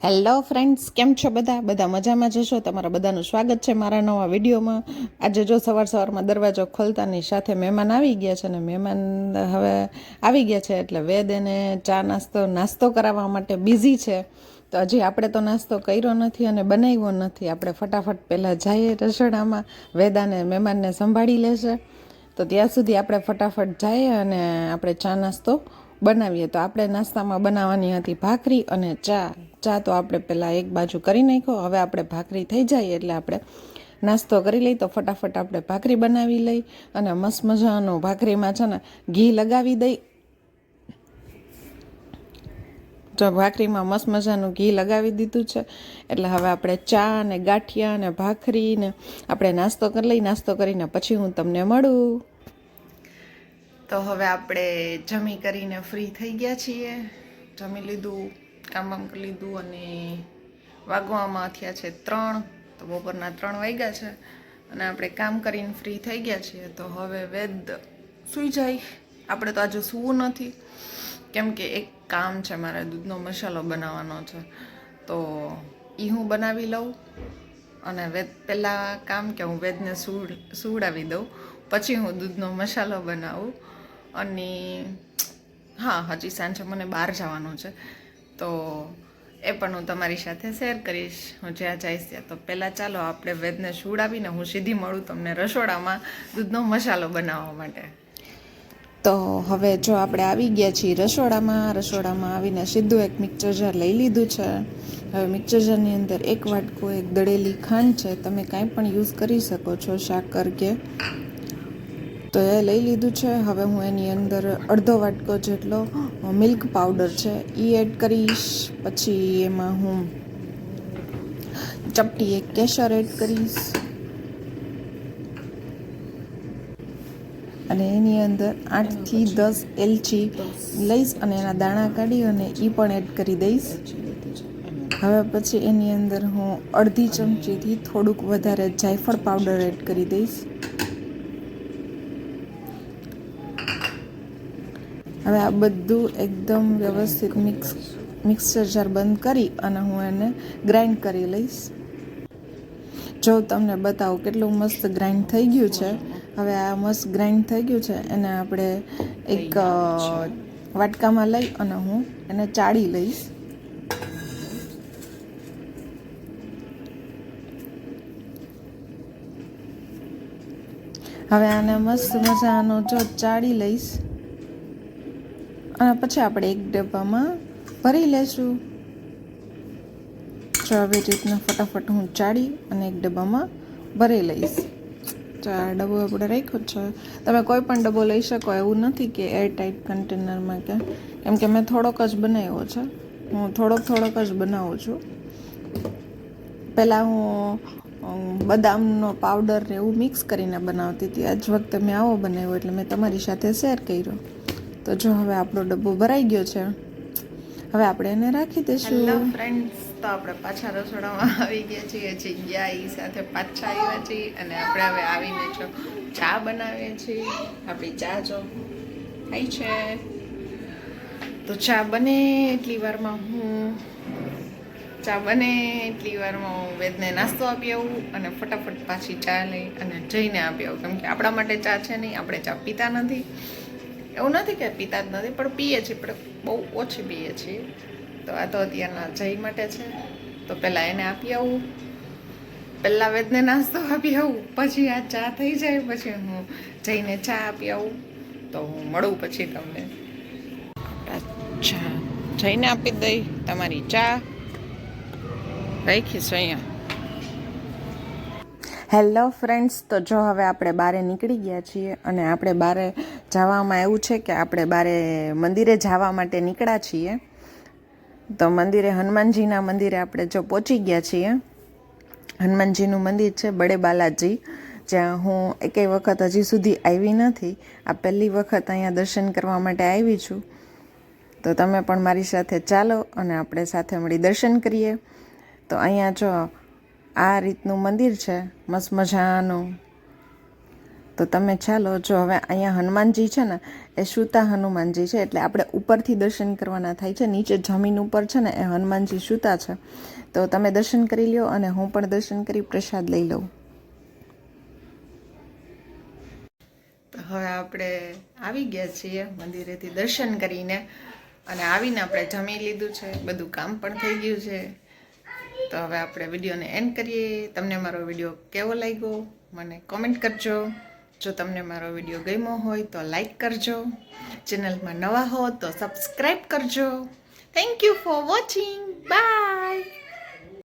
Hello friends, કેમ છો બધા મજામાં જશો? તમારા બધાનું સ્વાગત છે મારા નવા વિડીયોમાં. આજે જો સવારમાં દરવાજો ખોલતાની સાથે મહેમાન આવી ગયા છે ને મહેમાન હવે આવી ગયા છે એટલે વેદ એને ચા નાસ્તો કરાવવા માટે બિઝી છે. તો હજી આપણે તો નાસ્તો કર્યો નથી અને બનાવ્યો નથી. આપણે ફટાફટ પહેલાં જઈએ રસોડામાં, વેદાને મહેમાનને સંભાળી લેશે. તો ત્યાં સુધી આપણે ફટાફટ જઈએ અને આપણે ચા નાસ્તો બનાવીએ. તો આપણે નાસ્તામાં બનાવવાની હતી ભાખરી અને ચા તો આપણે પહેલાં એક બાજુ કરી નાખ્યો. હવે આપણે ભાખરી થઈ જાય એટલે આપણે નાસ્તો કરી લઈ. તો ફટાફટ આપણે ભાખરી બનાવી લઈ અને મસ્ત મજાનો ભાખરીમાં છે ને ઘી લગાવી દઈ. જો ભાખરીમાં મસ્ત મજાનું ઘી લગાવી દીધું છે એટલે હવે આપણે ચા અને ગાંઠિયા અને ભાખરી ને આપણે નાસ્તો કરી લઈ. નાસ્તો કરીને પછી હું તમને મળું. તો હવે આપણે જમી કરીને ફ્રી થઈ ગયા છીએ. જમી લીધું, કામ કરી લીધું અને વાગવામાં થયા છે 3. તો બપોરના 3 વાગ્યા છે અને આપણે કામ કરીને ફ્રી થઈ ગયા છીએ. તો હવે વેદ સૂઈ જાય. આપણે તો આજે સૂવું નથી કેમ કે એક કામ છે, મારે દૂધનો મસાલો બનાવવાનો છે. તો એ હું બનાવી લઉં અને વેદ પહેલાં કામ કે હું વેદને સુવડાવી દઉં, પછી હું દૂધનો મસાલો બનાવું. અને હા, હજી સાંજે મને બહાર જવાનું છે તો એ પણ હું તમારી સાથે શેર કરીશ હું જ્યાં જઈશ ત્યાં. તો પહેલાં ચાલો આપણે વેદને સુવડાવીને હું સીધી મળું તમને રસોડામાં દૂધનો મસાલો બનાવવા માટે. તો હવે જો આપણે આવી ગયા છીએ રસોડામાં આવીને સીધું એક મિક્સર જાર લઈ લીધું છે. હવે મિક્સર જારની અંદર એક વાટકો એક દળેલી ખાંડ છે, તમે કાંઈ પણ યુઝ કરી શકો છો, સાકર કે, તો એ લઈ લીધું છે. હવે હું એની અંદર અડધો વાટકો જેટલો મિલ્ક પાવડર છે એ એડ કરીશ. પછી એમાં હું ચપટી એક કેસર એડ કરીશ અને એની અંદર 8 થી 10 એલચી લઈશ અને એના દાણા કાઢી અને એ પણ એડ કરી દઈશ. હવે પછી એની અંદર હું અડધી ચમચીથી થોડુંક વધારે જાયફળ પાવડર એડ કરી દઈશ. હવે આ બધું એકદમ વ્યવસ્થિત મિક્સર જાર બંધ કરી અને હું એને ગ્રાઇન્ડ કરી લઈશ. જો તમને બતાવું કેટલું મસ્ત ગ્રાઇન્ડ થઈ ગયું છે. હવે આ મસ્ત ગ્રાઇન્ડ થઈ ગયું છે એને આપણે એક વાટકામાં લઈ અને હું એને ચાળી લઈશ. હવે આને મસ્ત મજાનો જો ચાળી લઈશ અને પછી આપણે એક ડબ્બામાં ભરી લઈશું. જો આવી રીતના ફટાફટ હું ચાળી અને એક ડબ્બામાં ભરી લઈશ. તો આ ડબ્બો આપણે રાખ્યો છે. તમે કોઈ પણ ડબ્બો લઈ શકો, એવું નથી કે એર ટાઈટ કન્ટેનરમાં કેમ કે મેં થોડોક જ બનાવ્યો છે. હું થોડોક જ બનાવું છું. પહેલાં હું બદામનો પાવડર ને એવું મિક્સ કરીને બનાવતી હતી. આજ વખતે મેં આવો બનાવ્યો એટલે મેં તમારી સાથે શેર કર્યો. તો જો હવે આપણો ડબ્બો ભરાઈ ગયો છે. હવે આપણે એને રાખી દઈશું. હેલો ફ્રેન્ડ્સ, તો આપણે પાછા રસોડામાં આવી ગયા છીએ. ગયા એ સાથે પાછા આવ્યા છીએ અને આપણે હવે આવીને જો ચા બનાવીએ છીએ. આપણી ચા જો થાય છે. તો ચા બને એટલી વારમાં હું વેદને નાસ્તો આપી આવું અને ફટાફટ પાછી ચા લઈ અને જઈને આપી આવું. કેમ કે આપણા માટે ચા છે નહીં, આપણે ચા પીતા નથી. એવું નથી કે પીતા જ નથી, પણ પીએ છીએ, પણ બહુ ઓછી પીએ છીએ. તો આ તો અત્યારના જય માટે છે. તો પહેલાં એને આપી આવું, પહેલાં વેદને નાસ્તો આપી આવું, પછી આ ચા થઈ જાય, પછી હું જઈને ચા આપી આવું. તો હું મળું પછી તમને. અચ્છા, જઈને આપી દઈ તમારી ચા રાખીશ અહીંયા. હેલો ફ્રેન્ડ્સ, તો જો હવે આપણે બહાર નીકળી ગયા છીએ અને આપણે બહાર જવામાં એવું છે કે આપણે બહાર મંદિરે જવા માટે નીકળ્યા છીએ. તો મંદિરે, હનુમાનજીના મંદિરે આપણે જો પહોંચી ગયા છીએ. હનુમાનજીનું મંદિર છે બડે બાલાજી, જ્યાં હું એકેય વખત હજી સુધી આવી નથી. આ પહેલી વખત અહીંયા દર્શન કરવા માટે આવી છું. તો તમે પણ મારી સાથે ચાલો અને આપણે સાથે મળી દર્શન કરીએ. તો અહીંયા જો આ રીતનું મંદિર છે મસ્ત મજાનું. તો તમે ચાલો. જો હવે અહીંયા હનુમાનજી છે ને એ સૂતા હનુમાનજી છે. એટલે આપણે ઉપરથી દર્શન કરવાના થાય છે. નીચે જમીન ઉપર છે ને એ હનુમાનજી સૂતા છે. તો તમે દર્શન કરી લ્યો અને હું પણ દર્શન કરી પ્રસાદ લઈ લઉં. હવે આપણે આવી ગયા છીએ મંદિરેથી દર્શન કરીને, અને આવીને આપણે જમી લીધું છે, બધું કામ પણ થઈ ગયું છે. તો હવે આપણે વિડીયોને એન્ડ કરીએ. તમને મારો વિડીયો કેવો લાગ્યો મને કોમેન્ટ કરજો. જો તમને મારો વિડીયો ગમ્યો હોય તો લાઈક કરજો. ચેનલમાં નવા હો તો સબસ્ક્રાઈબ કરજો. Thank you for watching. By.